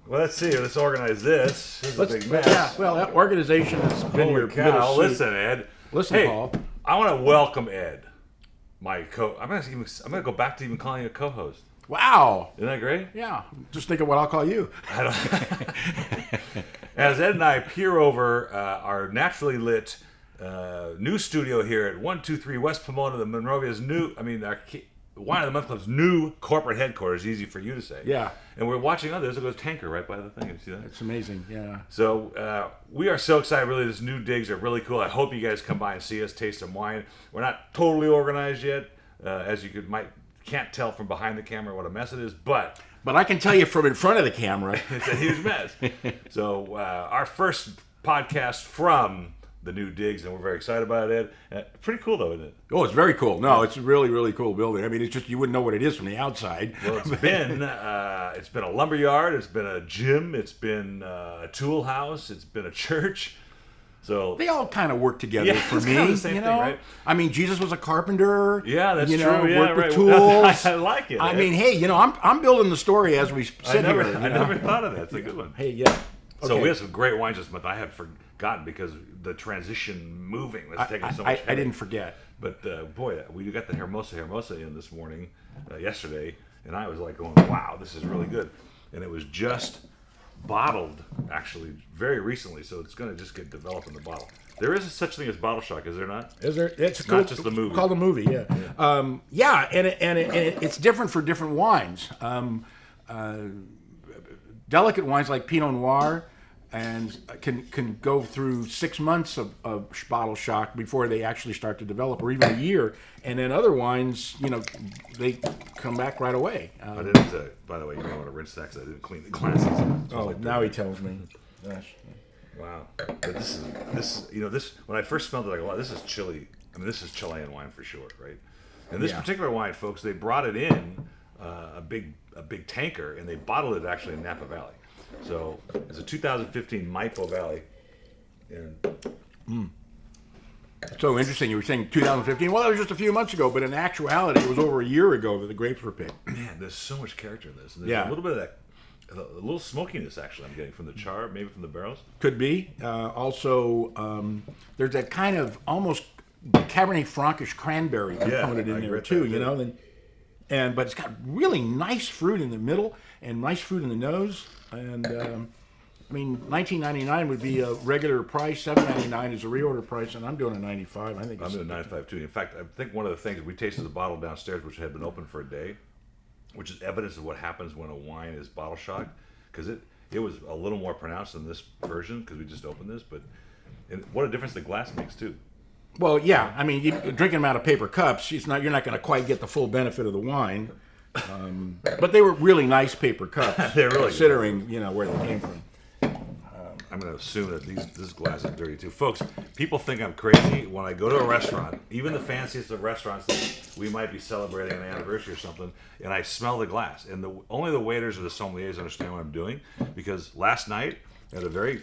Well, let's see. Let's organize this. This is a big mess. Yeah, well, that organization has been Holy your cow. middle suit. Listen, Ed. Listen, hey, Paul. I want to welcome Ed, my I'm gonna go back to even calling you a co-host. Wow. Isn't that great? Yeah. Just think of what I'll call you. I don't. As Ed and I peer over our naturally lit new studio here at 123 West Pomona, the Monrovia's our Wine of the Month Club's new corporate headquarters. Easy for you to say. Yeah. And we're watching others. There goes Tanker right by the thing. You see that? It's amazing. Yeah. So we are so excited. Really, these new digs are really cool. I hope you guys come by and see us, taste some wine. We're not totally organized yet, as you can't tell from behind the camera what a mess it is, but I can tell you from in front of the camera. it's a huge mess. So our first podcast from the new digs, and we're very excited about it. Pretty cool, though, isn't it? Oh, it's very cool. No, it's a really, really cool building. I mean, it's just you wouldn't know what it is from the outside. Well, it's been a lumber yard. It's been a gym. It's been a tool house. It's been a church. So they all kind of work together for me. Kind of the same thing, right? I mean, Jesus was a carpenter. Yeah, that's true. Yeah, worked right. with tools. I like it. I mean, hey, I'm building the story as we sit here. I never thought of that. It's a good one. Hey, yeah. Okay. So we have some great wines this month. I had forgotten because the transition moving was taking so much. I didn't forget. But boy, we got the Hermosa in this morning, yesterday, and I was like going, wow, this is really good. And it was just bottled, actually, very recently, so it's going to just get developed in the bottle. There is such thing as bottle shock, is there not? Is there? It's not just the movie. Called the movie, yeah. And it's different for different wines. Delicate wines like Pinot Noir and can go through 6 months of bottle shock before they actually start to develop, or even a year. And then other wines, they come back right away. I didn't. By the way, you may want to rinse that because I didn't clean the glasses. Now he tells me. Gosh. Wow. But this when I first smelled it, I go, wow, this is chili. I mean, this is Chilean wine for sure, right? And this particular wine, folks, they brought it in a big tanker, and they bottled it actually in Napa Valley. So it's a 2015 Maipo Valley. And So interesting. You were saying 2015. Well, that was just a few months ago, but in actuality, it was over a year ago that the grapes were picked. Man, there's so much character in this. And there's a little bit of that, a little smokiness actually I'm getting from the char, maybe from the barrels. Could be. Also, there's that kind of almost Cabernet Frankish cranberry component in there too. But it's got really nice fruit in the middle and nice fruit in the nose. And $19.99 would be a regular price. $7.99 is a reorder price, and I'm doing a $95. I'm doing $95 too. In fact, I think one of the things we tasted the bottle downstairs, which had been open for a day, which is evidence of what happens when a wine is bottle shocked, because it was a little more pronounced than this version because we just opened this. But what a difference the glass makes too. Well, yeah. I mean, drinking them out of paper cups, you're not going to quite get the full benefit of the wine. But they were really nice paper cups. They're really considering where they came from. I'm going to assume that this glass is dirty too, folks. People think I'm crazy when I go to a restaurant, even the fanciest of restaurants that we might be celebrating an anniversary or something, and I smell the glass. And only the waiters or the sommeliers understand what I'm doing, because last night at a very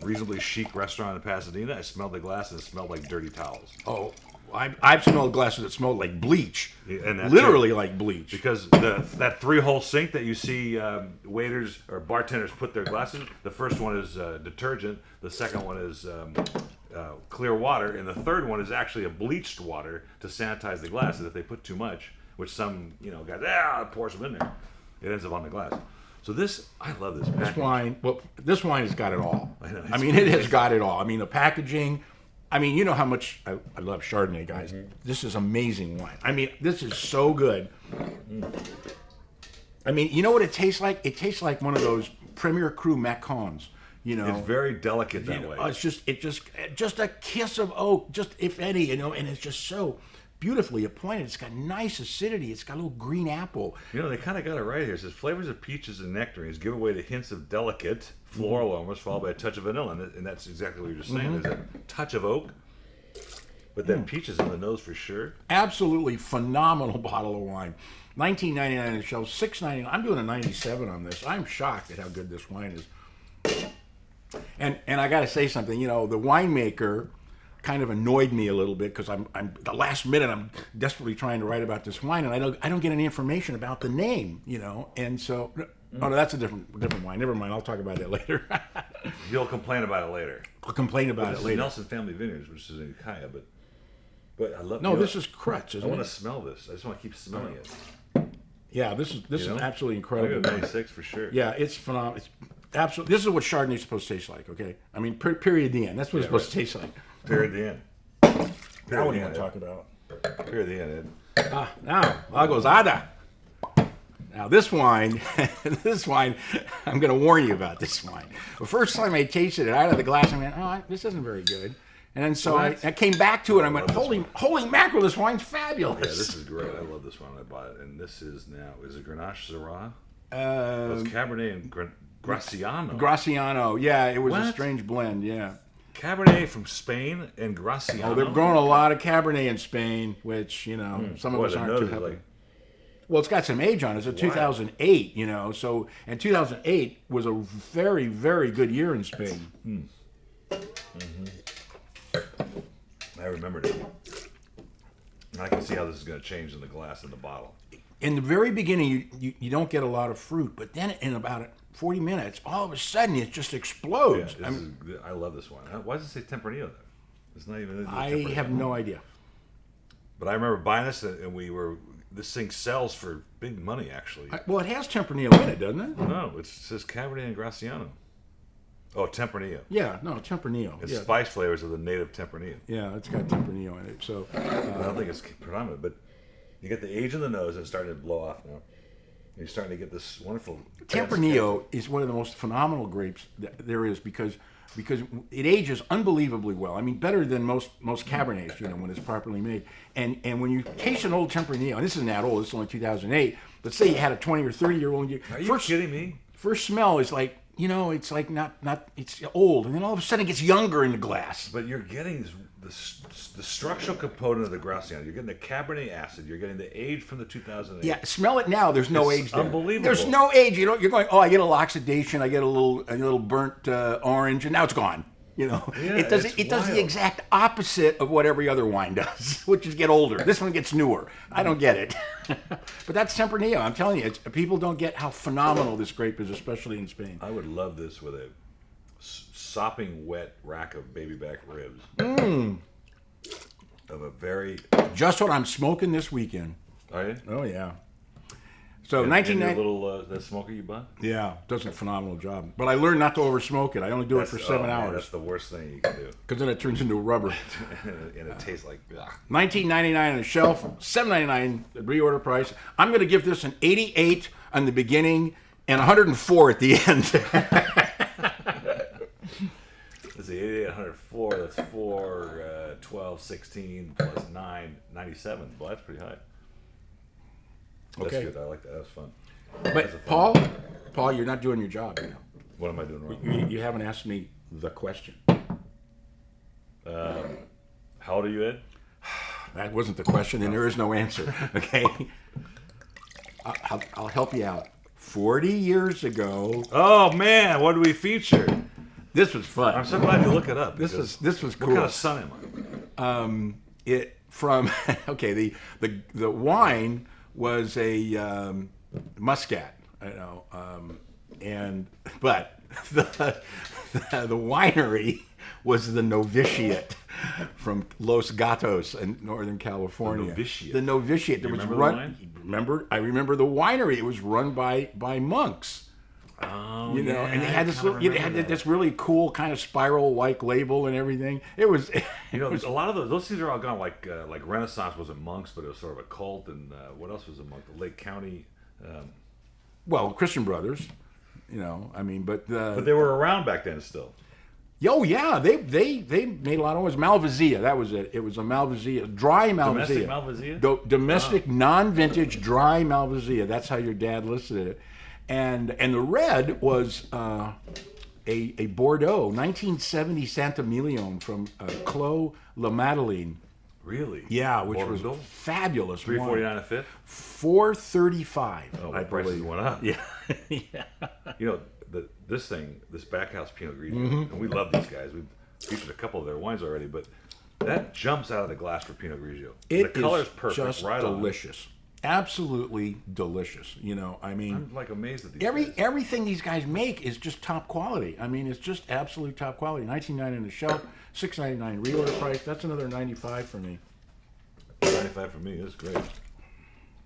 reasonably chic restaurant in Pasadena, I smelled the glass and it smelled like dirty towels. Oh, I've smelled glasses that smelled like bleach, and literally like bleach. Because that 3-hole sink that you see waiters or bartenders put their glasses, the first one is detergent, the second one is clear water, and the third one is actually a bleached water to sanitize the glasses if they put too much, which some guys pour some in there, it ends up on the glass. So I love this packaging. This wine has got it all. I know, it has got it all. I mean, the packaging. I mean, you know how much I love Chardonnay, guys. Mm-hmm. This is amazing wine. I mean, this is so good. I mean, you know what it tastes like? It tastes like one of those Premier Cru Macons. It's very delicate that way. It's just a kiss of oak, just if any, and it's just so beautifully appointed. It's got nice acidity. It's got a little green apple. They kind of got it right here. It says flavors of peaches and nectarines give away to hints of delicate floral aromas, followed by a touch of vanilla, and that's exactly what you're just saying. There's a touch of oak, but then peaches in the nose for sure. Absolutely phenomenal bottle of wine. $19.99 on the shelf, $6.99. I'm doing a 97 on this. I'm shocked at how good this wine is. And I got to say something. The winemaker kind of annoyed me a little bit because I'm the last minute I'm desperately trying to write about this wine, and I don't get any information about the name, and so Oh no, that's a different wine. Never mind. I'll talk about that later. You'll complain about it later. I'll complain about This it is later. Nelson Family Vineyards, which is in Ukiah, but I love. No, this is Crutch, I isn't want it? to smell this. I just want to keep smelling it. Yeah, this is know? absolutely I incredible. got 96 for sure. Yeah, it's phenomenal. It's absolutely. This is what Chardonnay is supposed to taste like. Okay, I mean, period. The end. That's what it's supposed to taste like. Period. The end. Now what do you want to talk about? Period. The end. Ed. Now, La Gozada. Now this wine, I'm going to warn you about this wine. The first time I tasted it out of the glass, I went, "Oh, this isn't very good." And then so I came back to it. And I went, "Holy mackerel! This wine's fabulous." Yeah, this is great. I love this one. I bought it, and this is is it Grenache Syrah? It's Cabernet and Graciano. Graciano. Yeah, it was a What? strange blend. Yeah. Cabernet from Spain and Graciano. Oh, they've grown a lot of Cabernet in Spain, which some of Boy, us the aren't nose too is happy. like- Well, it's got some age on it. It's a 2008, so, and 2008 was a very, very good year in Spain. I remembered it. And I can see how this is going to change in the glass and the bottle. In the very beginning, you don't get a lot of fruit, but then in about 40 minutes, all of a sudden it just Yeah, explodes. I love this one. Why does it say Tempranillo there? It's not even. I Tempranillo. have no idea. But I remember buying this, and this thing sells for big money, actually. Well, it has Tempranillo in it, doesn't it? No, it says Cabernet and Graciano. Oh, Tempranillo. Yeah, no, Tempranillo. It's Yeah. spice flavors of the native Tempranillo. Yeah, it's got Tempranillo in it. So, I don't think it's predominant, but you get the age in the nose and it's starting to blow off now. You're starting to get this wonderful... Tempranillo is one of the most phenomenal grapes that there is because it ages unbelievably well. I mean, better than most Cabernets, when it's properly made. And when you taste an old Tempranillo, and this isn't that old, this is only 2008. Let's say you had a 20 or 30-year-old. Are you kidding me? First smell is like, it's like not it's old, and then all of a sudden it gets younger in the glass. But you're getting the structural component of the Graciano. You're getting the Cabernet acid. You're getting the age from the 2008. Yeah, smell it now. There's no It's age there. unbelievable. There's no age. You're going, oh, I get a little oxidation. I get a little burnt orange, and now it's gone. It does it's the wild. exact opposite of what every other wine does, which is get older. This one gets newer. I don't get it. But that's Tempranillo. I'm telling you, people don't get how phenomenal this grape is, especially in Spain. I would love this with a sopping wet rack of baby back ribs. Of a very... Just what I'm smoking this weekend. Are you? Oh yeah. So And 1990. your little that smoker you bought? Yeah, does a phenomenal job. But I learned not to oversmoke it. I only do it for 7 man, hours That's the worst thing you can do. because then it turns into rubber. And it tastes like... ugh. $19.99 on the shelf, $7.99 the reorder price. I'm going to give this an 88 on the beginning and 104 at the end. Let's see, 88, 104, that's 4, 12, 16, plus 9, 97. Well, that's pretty high. That's Okay. good. I like that. That was fun. But Paul, you're not doing your job. What am I doing wrong? You haven't asked me the question. How old are you, Ed? That wasn't the question, and there is no answer. Okay, I'll help you out. 40 years ago, Oh, man, what do we feature? this was fun. I'm so glad you look it up. This because was cool. What kind of son am I? It from okay, the wine was a muscat, but the winery was the Novitiate from Los Gatos in Northern California. Novitiate. The Novitiate that was remember the run. wine? I remember the winery. It was run by monks. Oh, And they had this kinda little, remember that. this really cool kind of spiral white label and everything. It was. You know, a lot of those things are all gone. Like Renaissance wasn't monks, but it was sort of a cult. And what else was a monk? The Lake County. Well, Christian Brothers, but But they were around back then still. oh yeah, they made a lot of noise. Malvasia, that was it. It was a Malvasia, dry Malvasia. Domestic Malvasia? Domestic, non-vintage, dry Malvasia. That's how your dad listed it. And the red was a Bordeaux, 1970 Santamilion from Clos La Madeleine. Really? Yeah, which Bordeaux? was fabulous. $3.49 a fifth. $4.35. Oh, I the prices believe. went up. Yeah. Yeah. You know, this Backhouse Pinot Grigio, Mm-hmm. and we love these guys. We've featured a couple of their wines already, but that jumps out of the glass for Pinot Grigio. It the color's is perfect, just right delicious. absolutely delicious. You know, I mean, I'm like amazed at these guys. everything these guys make is just top quality. I mean, it's just absolute top quality. $19.99 on the shelf, $6.99 reorder price. That's another $95 for me. 95 for me. This is great.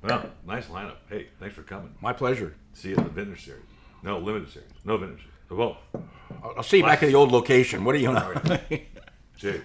Well, nice lineup. Hey, thanks for coming. My pleasure. See you at the Vintners Series. No, Limited Series. No Vintners Series. Well, I'll see you back at the old location. What do you know? cheers.